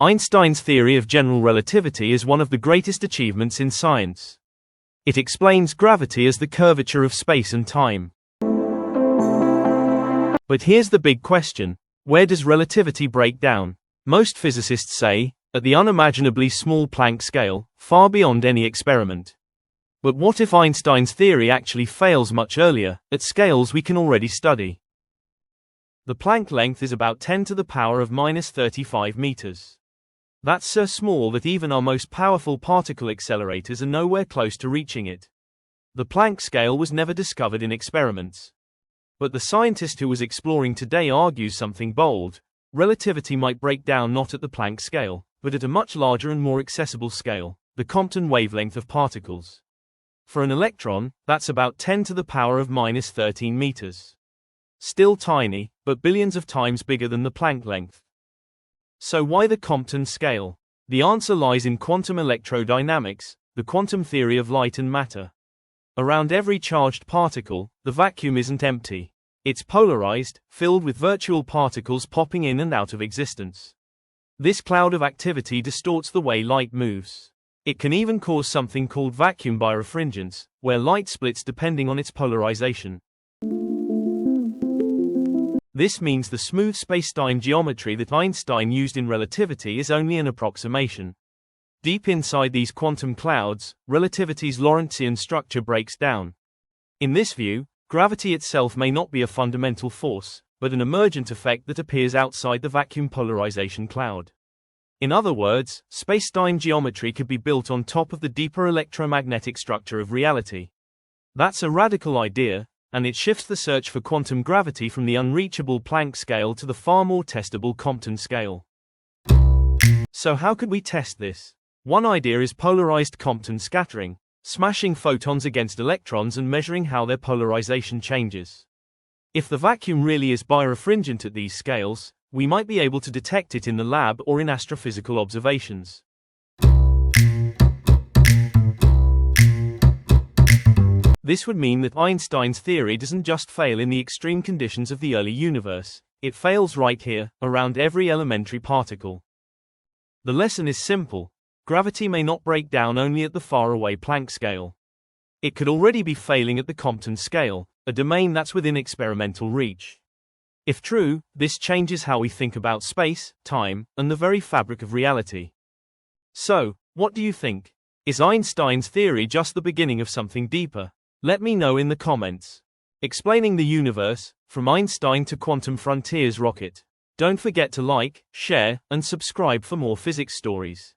Einstein's theory of general relativity is one of the greatest achievements in science. It explains gravity as the curvature of space and time. But here's the big question: where does relativity break down? Most physicists say, at the unimaginably small Planck scale, far beyond any experiment. But what if Einstein's theory actually fails much earlier, at scales we can already study? The Planck length is about 10 to the power of minus 35 meters. That's so small that even our most powerful particle accelerators are nowhere close to reaching it. The Planck scale was never discovered in experiments. But the scientist who was exploring today argues something bold: relativity might break down not at the Planck scale, but at a much larger and more accessible scale, the Compton wavelength of particles. For an electron, that's about 10 to the power of minus 13 meters. Still tiny, but billions of times bigger than the Planck length. So why the Compton scale? The answer lies in quantum electrodynamics, the quantum theory of light and matter. Around every charged particle, the vacuum isn't empty. It's polarized, filled with virtual particles popping in and out of existence. This cloud of activity distorts the way light moves. It can even cause something called vacuum birefringence, where light splits depending on its polarization. This means the smooth spacetime geometry that Einstein used in relativity is only an approximation. Deep inside these quantum clouds, relativity's Lorentzian structure breaks down. In this view, gravity itself may not be a fundamental force, but an emergent effect that appears outside the vacuum polarization cloud. In other words, spacetime geometry could be built on top of the deeper electromagnetic structure of reality. That's a radical idea, and it shifts the search for quantum gravity from the unreachable Planck scale to the far more testable Compton scale. So how could we test this? One idea is polarized Compton scattering, smashing photons against electrons and measuring how their polarization changes. If the vacuum really is birefringent at these scales, we might be able to detect it in the lab or in astrophysical observations. This would mean that Einstein's theory doesn't just fail in the extreme conditions of the early universe, it fails right here, around every elementary particle. The lesson is simple: gravity may not break down only at the faraway Planck scale. It could already be failing at the Compton scale, a domain that's within experimental reach. If true, this changes how we think about space, time, and the very fabric of reality. So, what do you think? Is Einstein's theory just the beginning of something deeper? Let me know in the comments. Explaining the universe, from Einstein to Quantum Frontiers rocket. Don't forget to like, share, and subscribe for more physics stories.